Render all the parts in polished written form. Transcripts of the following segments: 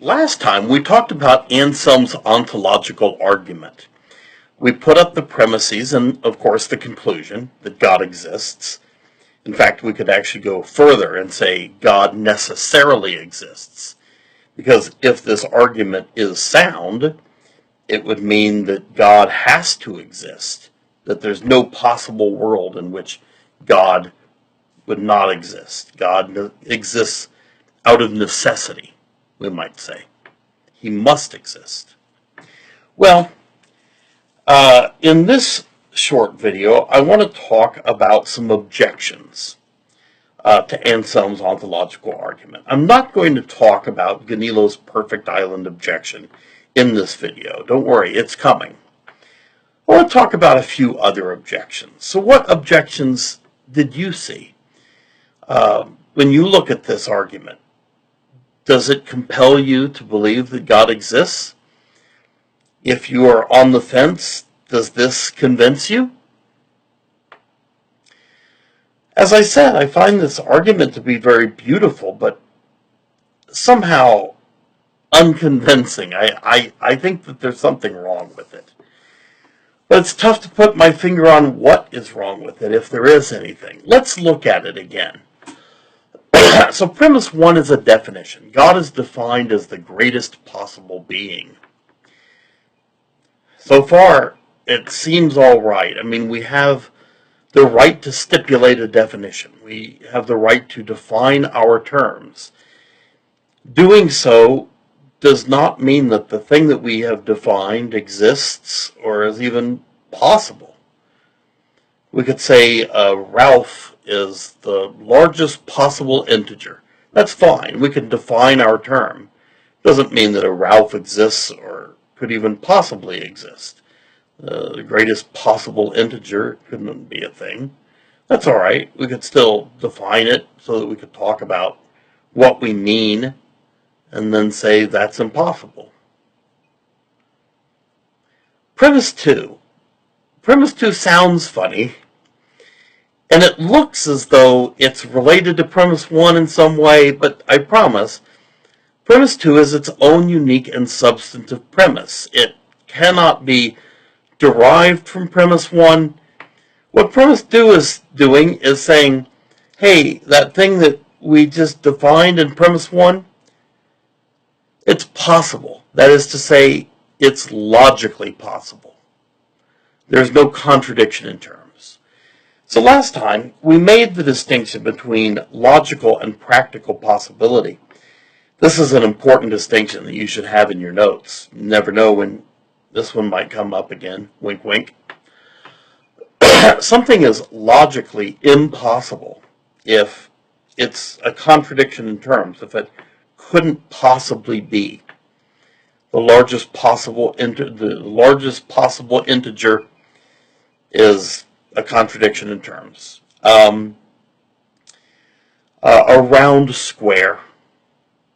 Last time we talked about Anselm's ontological argument. We put up the premises and, of course, the conclusion that God exists. In fact, we could actually go further and say God necessarily exists. Because if this argument is sound, it would mean that God has to exist, that there's no possible world in which God would not exist. God exists out of necessity, we might say. He must exist. Well, in this short video, I want to talk about some objections to Anselm's ontological argument. I'm not going to talk about Ganilo's perfect island objection in this video. Don't worry, it's coming. I want to talk about a few other objections. So what objections did you see when you look at this argument? Does it compel you to believe that God exists? If you are on the fence, does this convince you? As I said, I find this argument to be very beautiful, but somehow unconvincing. I think that there's something wrong with it. But it's tough to put my finger on what is wrong with it, if there is anything. Let's look at it again. So premise one is a definition. God is defined as the greatest possible being. So far, it seems all right. I mean, we have the right to stipulate a definition. We have the right to define our terms. Doing so does not mean that the thing that we have defined exists or is even possible. We could say Ralph is the largest possible integer. That's fine. We can define our term. Doesn't mean that a Ralph exists or could even possibly exist. The greatest possible integer couldn't be a thing. That's all right. We could still define it so that we could talk about what we mean and then say that's impossible. Premise two. Premise two sounds funny, and it looks as though it's related to premise one in some way, but I promise, premise two is its own unique and substantive premise. It cannot be derived from premise one. What premise two is doing is saying, hey, that thing that we just defined in premise one, it's possible. That is to say, it's logically possible. There's no contradiction in terms. So last time, we made the distinction between logical and practical possibility. This is an important distinction that you should have in your notes. You never know when this one might come up again. Wink, wink. Something is logically impossible if it's a contradiction in terms, if it couldn't possibly be. The largest possible integer is a contradiction in terms. A round square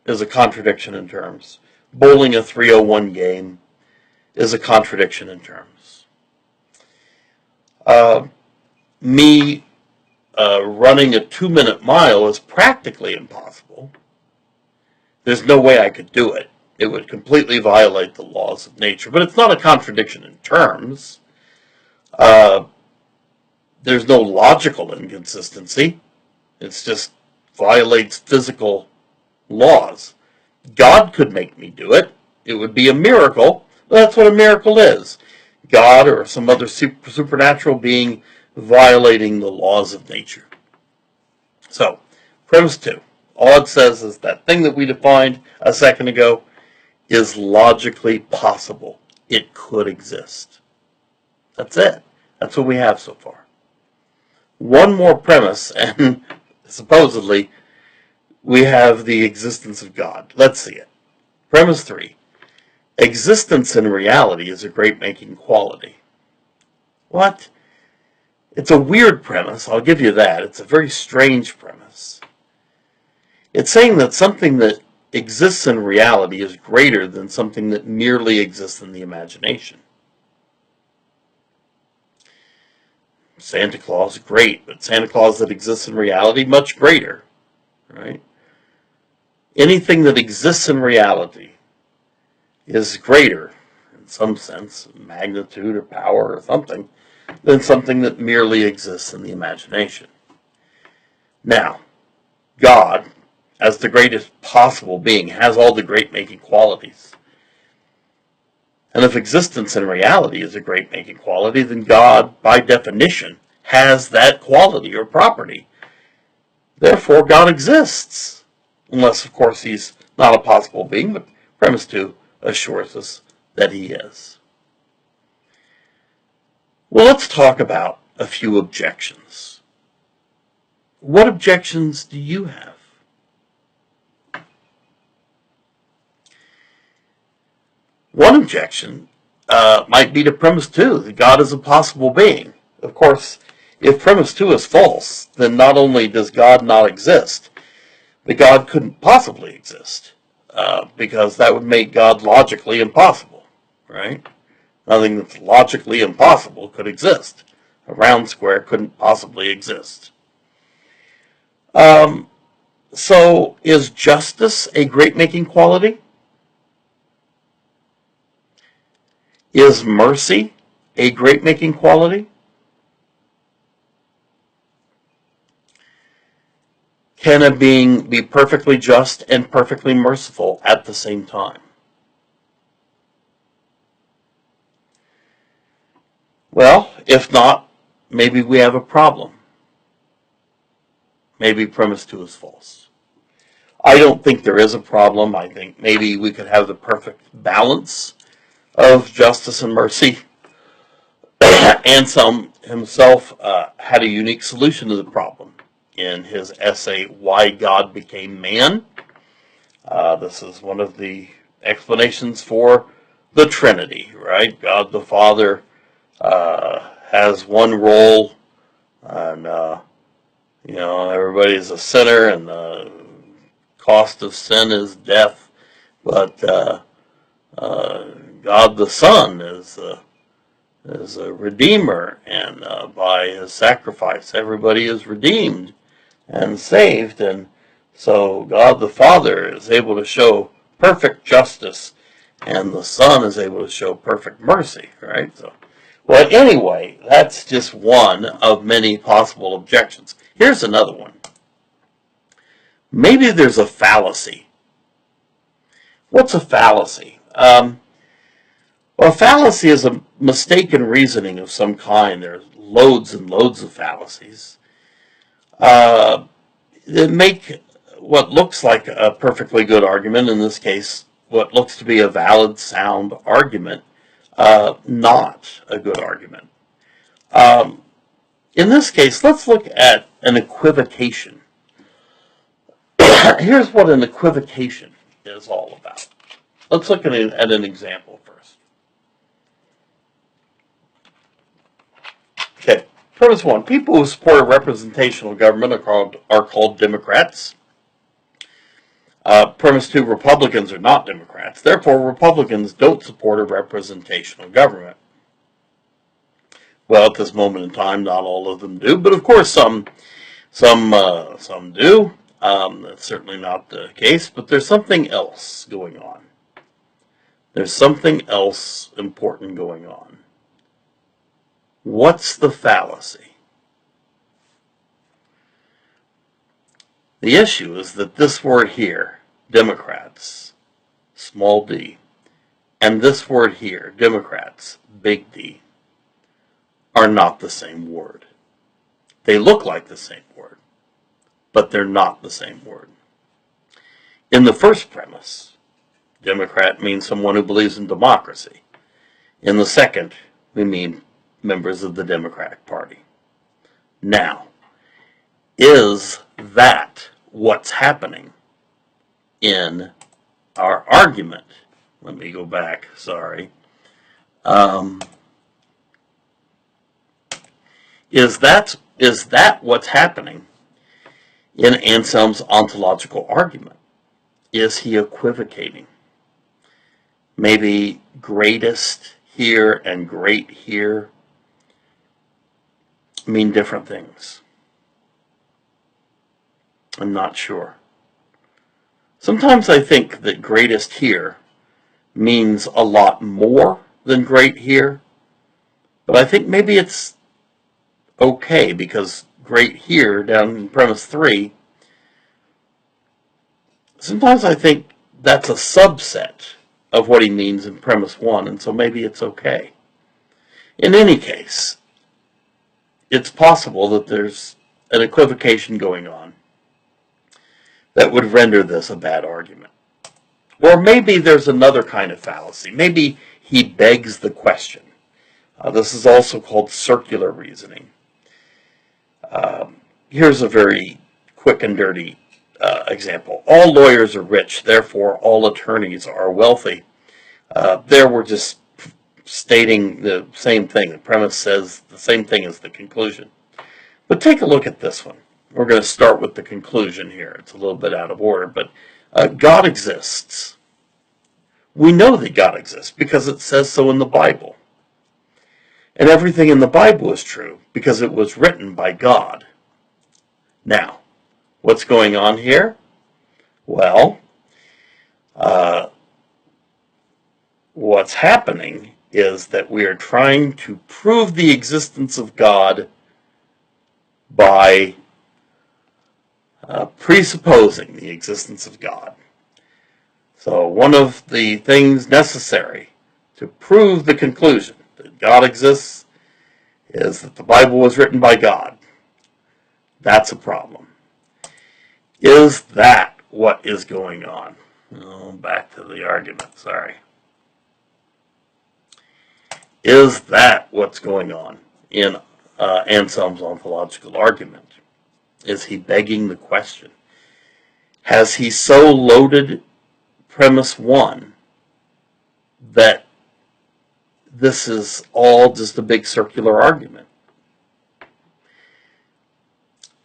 is a contradiction in terms. Bowling a 301 game is a contradiction in terms. Me running a 2-minute mile is practically impossible. There's no way I could do it. It would completely violate the laws of nature. But it's not a contradiction in terms. There's no logical inconsistency. It's just violates physical laws. God could make me do it. It would be a miracle. That's what a miracle is. God or some other supernatural being violating the laws of nature. So, premise two. All it says is that thing that we defined a second ago is logically possible. It could exist. That's it. That's what we have so far. One more premise, and supposedly we have the existence of God. Let's see it. Premise three. Existence in reality is a great-making quality. What? It's a weird premise, I'll give you that. It's a very strange premise. It's saying that something that exists in reality is greater than something that merely exists in the imagination. Santa Claus, great, but Santa Claus that exists in reality, much greater, right? anything that exists in reality is greater, in some sense, magnitude or power or something, than something that merely exists in the imagination. Now, God, as the greatest possible being, has all the great-making qualities. And if existence in reality is a great-making quality, then God, by definition, has that quality or property. Therefore, God exists. Unless, of course, he's not a possible being, but premise 2 assures us that he is. Well, let's talk about a few objections. What objections do you have? One objection might be to premise 2, that God is a possible being. Of course, if premise 2 is false, then not only does God not exist, but God couldn't possibly exist, because that would make God logically impossible, right? Nothing that's logically impossible could exist. A round square couldn't possibly exist. So is justice a great-making quality? Is mercy a great-making quality? Can a being be perfectly just and perfectly merciful at the same time? Well, if not, maybe we have a problem. Maybe premise 2 is false. I don't think there is a problem. I think maybe we could have the perfect balance of justice and mercy. Anselm himself had a unique solution to the problem in his essay, Why God Became Man. This is one of the explanations for the Trinity, right? God the Father has one role, and everybody is a sinner, and the cost of sin is death. But God the Son is a redeemer, and by his sacrifice, everybody is redeemed and saved. And so God the Father is able to show perfect justice, and the Son is able to show perfect mercy, right? So, well, anyway, that's just one of many possible objections. Here's another one. Maybe there's a fallacy. What's a fallacy? Well, a fallacy is a mistaken reasoning of some kind. There's loads and loads of fallacies that make what looks like a perfectly good argument, in this case, what looks to be a valid, sound argument, not a good argument. In this case, let's look at an equivocation. Here's what an equivocation is all about. Let's look at an example first. Okay, premise 1. People who support a representational government are called Democrats. Premise 2, Republicans are not Democrats. Therefore, Republicans don't support a representational government. Well, at this moment in time, not all of them do, but of course some do. That's certainly not the case, but there's something else going on. There's something else important going on. What's the fallacy? The issue is that this word here, Democrats, small d, and this word here, Democrats, big D, are not the same word. They look like the same word, but they're not the same word. In the first premise, Democrat means someone who believes in democracy. In the second, we mean members of the Democratic Party. Now, is that what's happening in our argument? Let me go back, sorry. Is that what's happening in Anselm's ontological argument? Is he equivocating? Maybe greatest here and great here mean different things. I'm not sure. Sometimes I think that greatest here means a lot more than great here, but I think maybe it's okay because great here down in premise 3, sometimes I think that's a subset of what he means in premise 1, and so maybe it's okay. In any case, it's possible that there's an equivocation going on that would render this a bad argument. Or maybe there's another kind of fallacy. Maybe he begs the question. This is also called circular reasoning. Here's a very quick and dirty example. All lawyers are rich, therefore all attorneys are wealthy. There we're just stating the same thing. The premise says the same thing as the conclusion. But take a look at this one. We're going to start with the conclusion here. It's a little bit out of order, but God exists. We know that God exists because it says so in the Bible. And everything in the Bible is true because it was written by God. Now, what's going on here? Well, what's happening is that we are trying to prove the existence of God by presupposing the existence of God. So one of the things necessary to prove the conclusion that God exists is that the Bible was written by God. That's a problem. Is that what is going on? Oh, back to the argument, sorry. Is that what's going on in Anselm's ontological argument? Is he begging the question? Has he so loaded premise 1 that this is all just a big circular argument?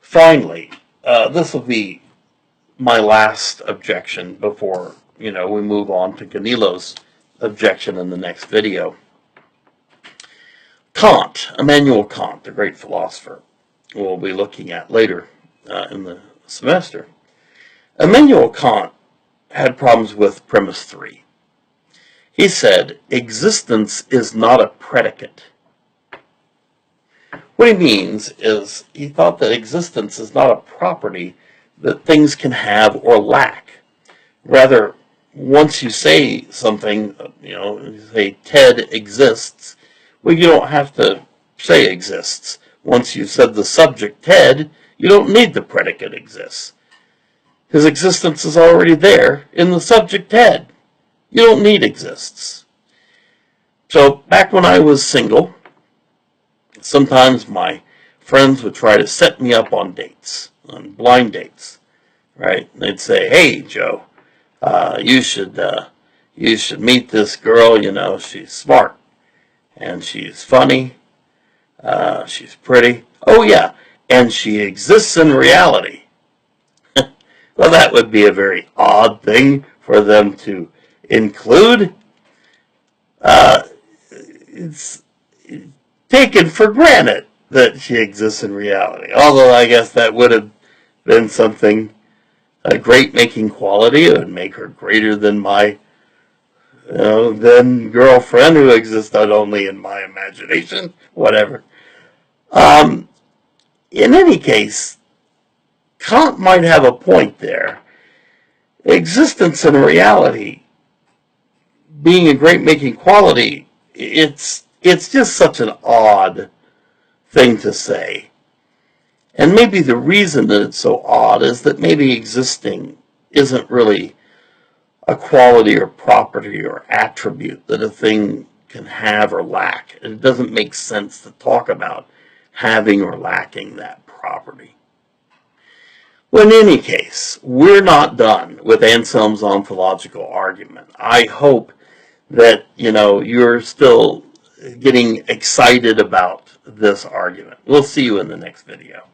Finally, this will be my last objection before we move on to Ganilo's objection in the next video. Kant, Immanuel Kant, the great philosopher, we'll be looking at later in the semester. Immanuel Kant had problems with premise 3. He said, existence is not a predicate. What he means is he thought that existence is not a property that things can have or lack. Rather, once you say something, you say Ted exists, well, you don't have to say exists. Once you've said the subject Ted, you don't need the predicate exists. His existence is already there in the subject Ted. You don't need exists. So back when I was single, sometimes my friends would try to set me up on dates, on blind dates, right? And they'd say, "Hey, Joe, you should meet this girl. She's smart and she's funny. She's pretty. Oh yeah, and she exists in reality." Well, that would be a very odd thing for them to include. It's taken for granted that she exists in reality. Although I guess that would have been something, a great making quality. It would make her greater than my then girlfriend who existed only in my imagination. Whatever. In any case, Kant might have a point there. Existence in reality, being a great making quality, it's just such an odd thing to say. And maybe the reason that it's so odd is that maybe existing isn't really a quality or property or attribute that a thing can have or lack. It doesn't make sense to talk about having or lacking that property. Well, in any case, we're not done with Anselm's ontological argument. I hope that, you're still getting excited about this argument. We'll see you in the next video.